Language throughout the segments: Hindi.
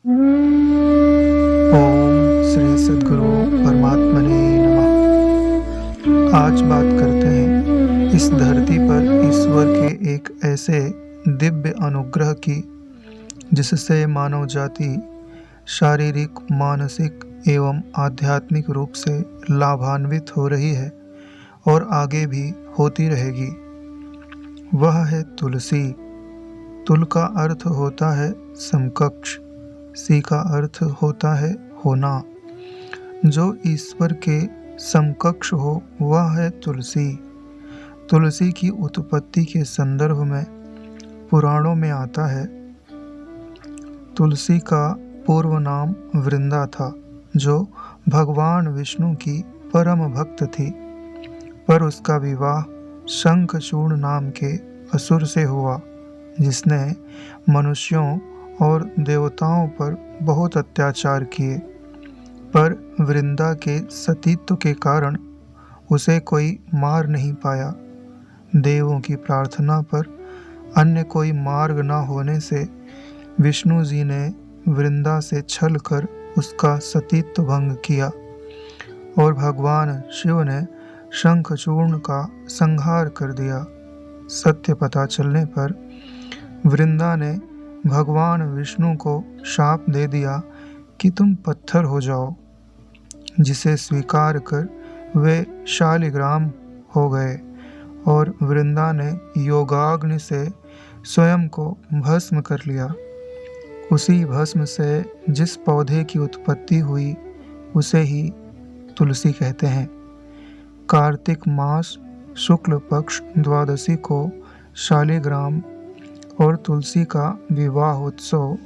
ओम श्री सद्गुरु परमात्मने नमः। आज बात करते हैं इस धरती पर ईश्वर के एक ऐसे दिव्य अनुग्रह की जिससे मानव जाति शारीरिक, मानसिक एवं आध्यात्मिक रूप से लाभान्वित हो रही है और आगे भी होती रहेगी। वह है तुलसी। तुल का अर्थ होता है समकक्ष, सी का अर्थ होता है होना। जो ईश्वर के समकक्ष हो वह है तुलसी। तुलसी की उत्पत्ति के संदर्भ में पुराणों में आता है, तुलसी का पूर्व नाम वृंदा था, जो भगवान विष्णु की परम भक्त थी, पर उसका विवाह शंखचूर्ण नाम के असुर से हुआ, जिसने मनुष्यों और देवताओं पर बहुत अत्याचार किए। पर वृंदा के सतीत्व के कारण उसे कोई मार नहीं पाया। देवों की प्रार्थना पर अन्य कोई मार्ग न होने से विष्णु जी ने वृंदा से छल कर उसका सतीत्व भंग किया और भगवान शिव ने शंखचूर्ण का संहार कर दिया। सत्य पता चलने पर वृंदा ने भगवान विष्णु को शाप दे दिया कि तुम पत्थर हो जाओ, जिसे स्वीकार कर वे शालिग्राम हो गए और वृंदा ने योगाग्नि से स्वयं को भस्म कर लिया। उसी भस्म से जिस पौधे की उत्पत्ति हुई उसे ही तुलसी कहते हैं। कार्तिक मास शुक्ल पक्ष द्वादशी को शालिग्राम और तुलसी का विवाह उत्सव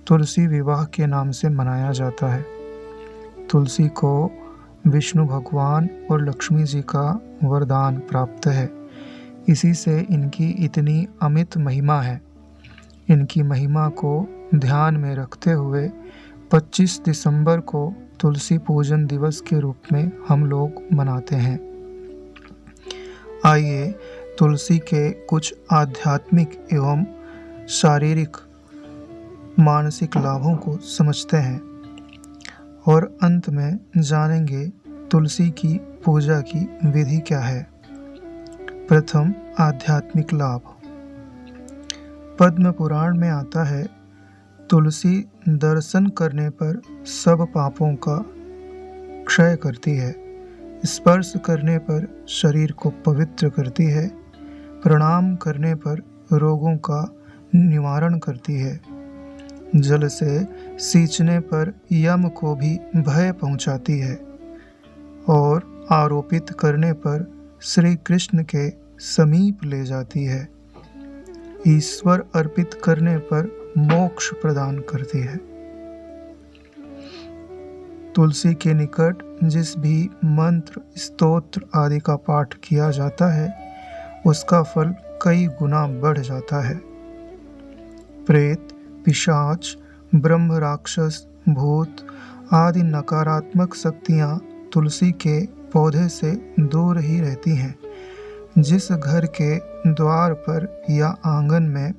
तुलसी विवाह के नाम से मनाया जाता है। तुलसी को विष्णु भगवान और लक्ष्मी जी का वरदान प्राप्त है, इसी से इनकी इतनी अमित महिमा है। इनकी महिमा को ध्यान में रखते हुए 25 दिसंबर को तुलसी पूजन दिवस के रूप में हम लोग मनाते हैं। आइए तुलसी के कुछ आध्यात्मिक एवं शारीरिक मानसिक लाभों को समझते हैं और अंत में जानेंगे तुलसी की पूजा की विधि क्या है। प्रथम, आध्यात्मिक लाभ। पद्म पुराण में आता है, तुलसी दर्शन करने पर सब पापों का क्षय करती है, स्पर्श करने पर शरीर को पवित्र करती है, प्रणाम करने पर रोगों का निवारण करती है, जल से सींचने पर यम को भी भय पहुंचाती है और आरोपित करने पर श्री कृष्ण के समीप ले जाती है, ईश्वर अर्पित करने पर मोक्ष प्रदान करती है। तुलसी के निकट जिस भी मंत्र, स्तोत्र आदि का पाठ किया जाता है उसका फल कई गुना बढ़ जाता है। प्रेत, पिशाच, ब्रह्म, राक्षस, भूत आदि नकारात्मक शक्तियाँ तुलसी के पौधे से दूर ही रहती हैं। जिस घर के द्वार पर या आंगन में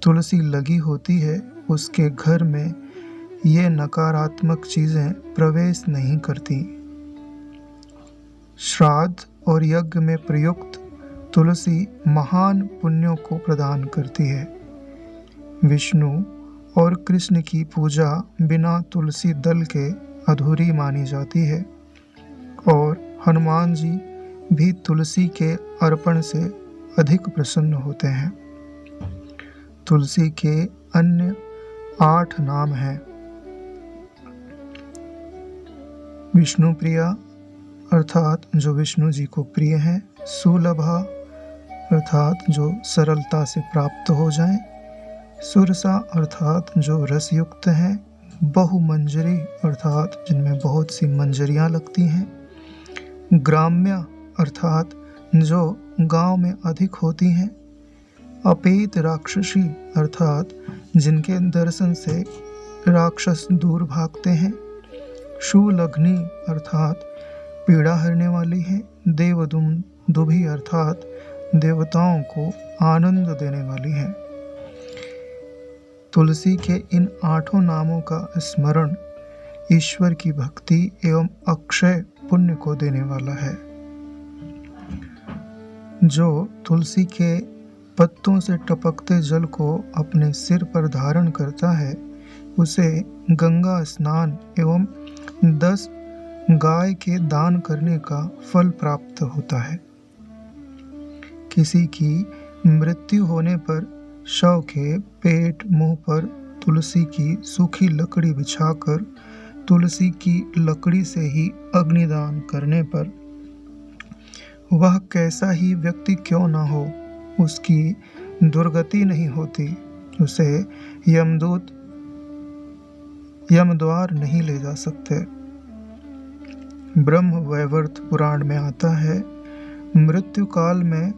तुलसी लगी होती है उसके घर में ये नकारात्मक चीज़ें प्रवेश नहीं करती। श्राद्ध और यज्ञ में प्रयुक्त तुलसी महान पुण्यों को प्रदान करती है। विष्णु और कृष्ण की पूजा बिना तुलसी दल के अधूरी मानी जाती है और हनुमान जी भी तुलसी के अर्पण से अधिक प्रसन्न होते हैं। तुलसी के अन्य 8 नाम हैं। विष्णु प्रिया अर्थात जो विष्णु जी को प्रिय हैं, सुलभा अर्थात जो सरलता से प्राप्त हो जाएं, सुरसा अर्थात जो रसयुक्त हैं, बहुमंजरी अर्थात जिनमें बहुत सी मंजरियाँ लगती हैं, ग्राम्या अर्थात जो गांव में अधिक होती हैं, अपेत राक्षसी अर्थात जिनके दर्शन से राक्षस दूर भागते हैं, शूलग्नि अर्थात पीड़ा हरने वाली है, देवदुभी अर्थात देवताओं को आनंद देने वाली है। तुलसी के इन 8 नामों का स्मरण ईश्वर की भक्ति एवं अक्षय पुण्य को देने वाला है। जो तुलसी के पत्तों से टपकते जल को अपने सिर पर धारण करता है, उसे गंगा स्नान एवं 10 गाय के दान करने का फल प्राप्त होता है। किसी की मृत्यु होने पर शव के पेट मुंह पर तुलसी की सूखी लकड़ी बिछाकर तुलसी की लकड़ी से ही अग्निदान करने पर वह कैसा ही व्यक्ति क्यों न हो, उसकी दुर्गति नहीं होती, उसे यमदूत यमद्वार नहीं ले जा सकते। ब्रह्म वैवर्त पुराण में आता है, मृत्यु काल में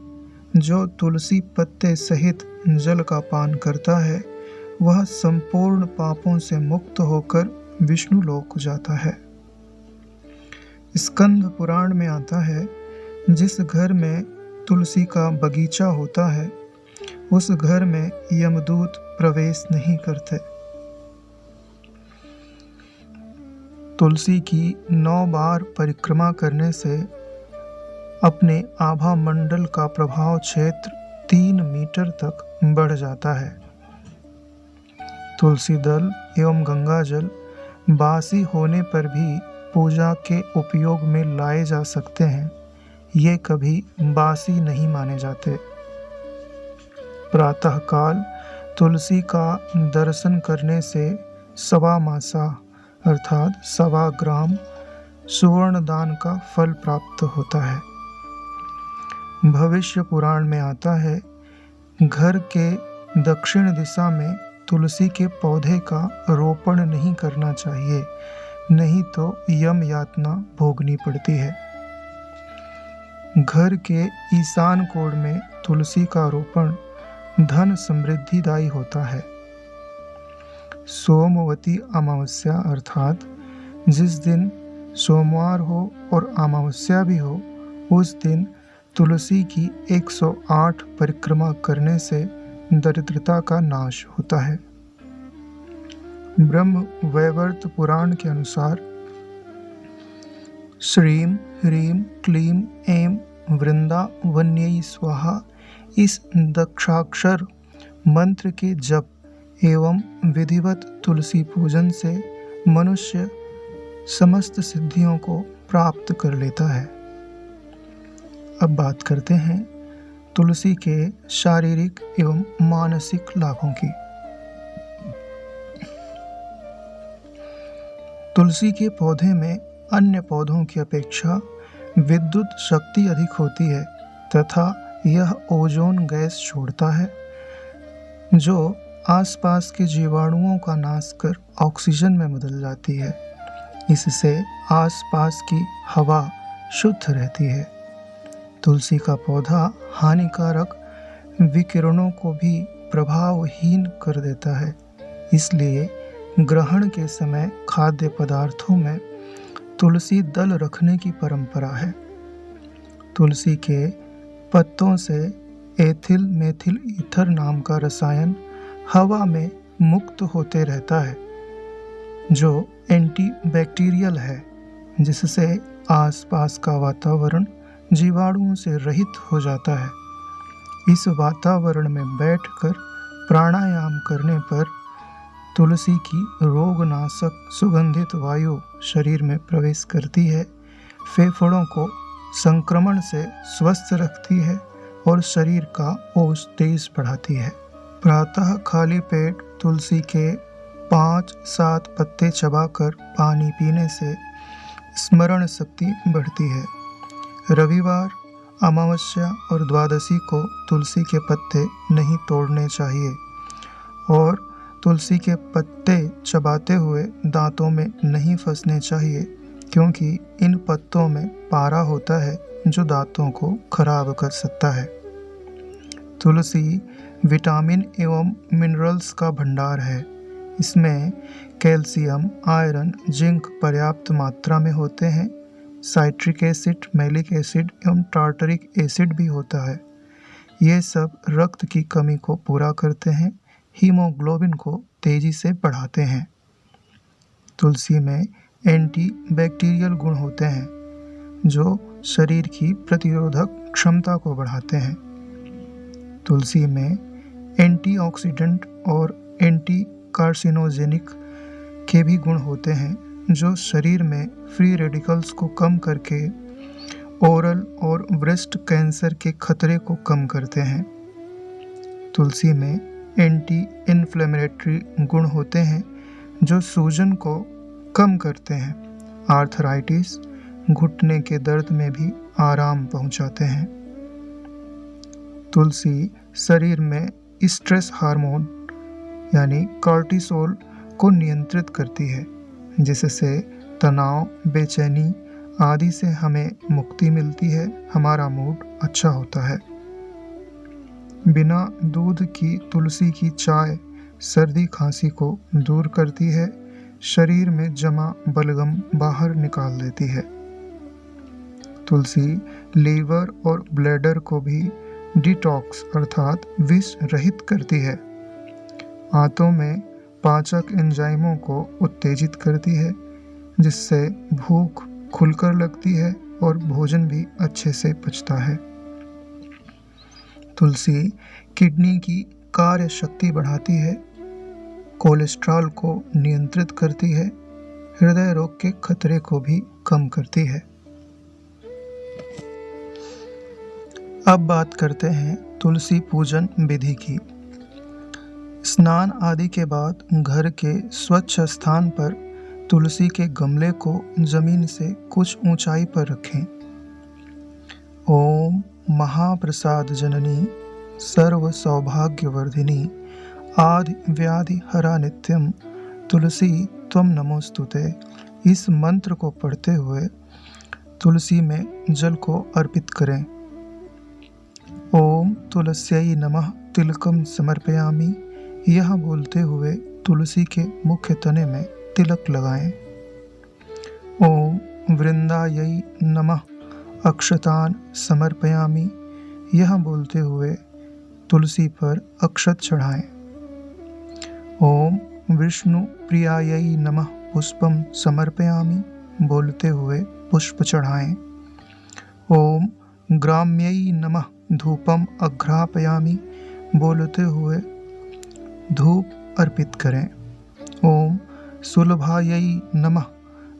जो तुलसी पत्ते सहित जल का पान करता है, वह संपूर्ण पापों से मुक्त होकर विष्णु लोक जाता है। स्कंद पुराण में आता है, जिस घर में तुलसी का बगीचा होता है, उस घर में यमदूत प्रवेश नहीं करते। तुलसी की 9 बार परिक्रमा करने से अपने आभा मंडल का प्रभाव क्षेत्र 3 मीटर तक बढ़ जाता है। तुलसी दल एवं गंगा जल बासी होने पर भी पूजा के उपयोग में लाए जा सकते हैं, ये कभी बासी नहीं माने जाते। प्रातःकाल तुलसी का दर्शन करने से 1.25 मासा अर्थात 1.25 ग्राम सुवर्ण दान का फल प्राप्त होता है। भविष्य पुराण में आता है, घर के दक्षिण दिशा में तुलसी के पौधे का रोपण नहीं करना चाहिए, नहीं तो यम यातना भोगनी पड़ती है। घर के ईशान कोण में तुलसी का रोपण धन समृद्धिदायी होता है। सोमवती अमावस्या अर्थात जिस दिन सोमवार हो और अमावस्या भी हो, उस दिन तुलसी की 108 परिक्रमा करने से दरिद्रता का नाश होता है। ब्रह्म वैवर्त पुराण के अनुसार श्रीम ह्रीम क्लीम ऐं वृंदावन्यै स्वाहा इस दक्षाक्षर मंत्र के जप एवं विधिवत तुलसी पूजन से मनुष्य समस्त सिद्धियों को प्राप्त कर लेता है। अब बात करते हैं तुलसी के शारीरिक एवं मानसिक लाभों की। तुलसी के पौधे में अन्य पौधों की अपेक्षा विद्युत शक्ति अधिक होती है तथा यह ओजोन गैस छोड़ता है, जो आसपास के जीवाणुओं का नाश कर ऑक्सीजन में बदल जाती है। इससे आसपास की हवा शुद्ध रहती है। तुलसी का पौधा हानिकारक विकिरणों को भी प्रभावहीन कर देता है, इसलिए ग्रहण के समय खाद्य पदार्थों में तुलसी दल रखने की परंपरा है। तुलसी के पत्तों से एथिल मेथिल ईथर नाम का रसायन हवा में मुक्त होते रहता है, जो एंटीबैक्टीरियल है, जिससे आसपास का वातावरण जीवाणुओं से रहित हो जाता है। इस वातावरण में बैठकर प्राणायाम करने पर तुलसी की रोगनाशक सुगंधित वायु शरीर में प्रवेश करती है, फेफड़ों को संक्रमण से स्वस्थ रखती है और शरीर का ओज तेज बढ़ाती है। प्रातः खाली पेट तुलसी के 5-7 पत्ते चबाकर पानी पीने से स्मरण शक्ति बढ़ती है। रविवार, अमावस्या और द्वादशी को तुलसी के पत्ते नहीं तोड़ने चाहिए और तुलसी के पत्ते चबाते हुए दांतों में नहीं फंसने चाहिए, क्योंकि इन पत्तों में पारा होता है जो दांतों को खराब कर सकता है। तुलसी विटामिन एवं मिनरल्स का भंडार है। इसमें कैल्शियम, आयरन, जिंक पर्याप्त मात्रा में होते हैं। साइट्रिक एसिड, मैलिक एसिड एवं टार्टरिक एसिड भी होता है। ये सब रक्त की कमी को पूरा करते हैं। हीमोग्लोबिन को तेजी से बढ़ाते हैं। तुलसी में एंटी बैक्टीरियल गुण होते हैं जो शरीर की प्रतिरोधक क्षमता को बढ़ाते हैं। तुलसी में एंटीऑक्सीडेंट और एंटी कार्सिनोजेनिक के भी गुण होते हैं जो शरीर में फ्री रेडिकल्स को कम करके ओरल और ब्रेस्ट कैंसर के खतरे को कम करते हैं। तुलसी में एंटी इन्फ्लेमेटरी गुण होते हैं जो सूजन को कम करते हैं। आर्थराइटिस, घुटने के दर्द में भी आराम पहुंचाते हैं। तुलसी शरीर में स्ट्रेस हार्मोन यानी कॉर्टिसोल को नियंत्रित करती है, जिससे तनाव, बेचैनी आदि से हमें मुक्ति मिलती है, हमारा मूड अच्छा होता है। बिना दूध की तुलसी की चाय सर्दी खांसी को दूर करती है, शरीर में जमा बलगम बाहर निकाल देती है। तुलसी लीवर और ब्लैडर को भी डिटॉक्स अर्थात विष रहित करती है। आंतों में पाचक एंजाइमों को उत्तेजित करती है, जिससे भूख खुलकर लगती है और भोजन भी अच्छे से पचता है। तुलसी किडनी की कार्य शक्ति बढ़ाती है, कोलेस्ट्रॉल को नियंत्रित करती है, हृदय रोग के खतरे को भी कम करती है। अब बात करते हैं तुलसी पूजन विधि की। स्नान आदि के बाद घर के स्वच्छ स्थान पर तुलसी के गमले को जमीन से कुछ ऊंचाई पर रखें। ओम महाप्रसाद जननी सर्व सौभाग्यवर्धिनी आदि व्याधि हरा नित्यम तुलसी त्वम नमोस्तुते, इस मंत्र को पढ़ते हुए तुलसी में जल को अर्पित करें। ओम तुलस्यै नमः तिलकम समर्पयामि, यह बोलते हुए तुलसी के मुख्य तने में तिलक लगाएं। ओम वृंदायै नमः अक्षतान समर्पयामि, यह बोलते हुए तुलसी पर अक्षत चढ़ाएं। ओम विष्णु प्रियायै नमः पुष्पम समर्पयामि, बोलते हुए पुष्प चढ़ाएं। ओम ग्राम्यै नमः धूपम अघ्रापयामि, बोलते हुए धूप अर्पित करें। ओम सुलभायै नमः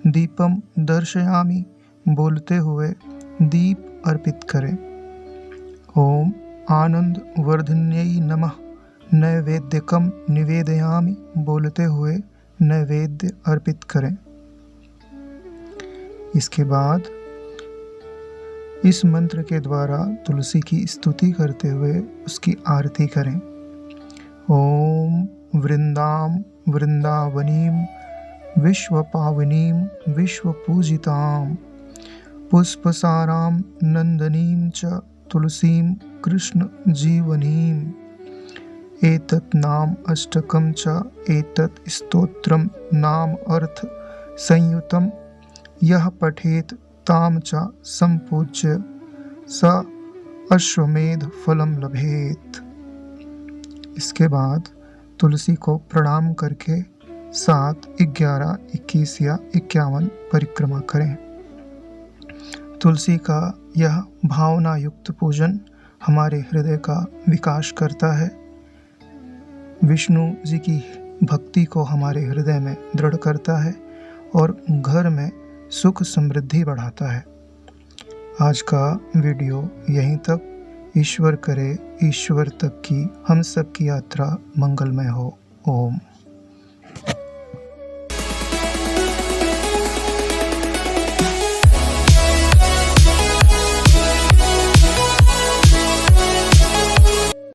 दीपम दर्शयामि, बोलते हुए दीप अर्पित करें। ओम आनंद वर्धिन्यै नमः नैवेद्यकम निवेदयामि, बोलते हुए नैवेद्य अर्पित करें। इसके बाद इस मंत्र के द्वारा तुलसी की स्तुति करते हुए उसकी आरती करें। ओम वृंदाम वृंदावनीम विश्वपावनीम विश्वपूजिताम पुष्पसाराम नंदनीम च तुलसीम कृष्ण जीवनीम, एतत् नाम अष्टकम च एतत् स्तोत्रम नाम अर्थ संयुतम, यह पठेत ताम च संपूज्य स अश्वमेध फलम लभेत। इसके बाद तुलसी को प्रणाम करके 7, 11, 21 या 51 परिक्रमा करें। तुलसी का यह भावना युक्त पूजन हमारे हृदय का विकास करता है, विष्णु जी की भक्ति को हमारे हृदय में दृढ़ करता है और घर में सुख समृद्धि बढ़ाता है। आज का वीडियो यहीं तक। ईश्वर करे ईश्वर तक की हम सब की यात्रा मंगलमय हो। ओम।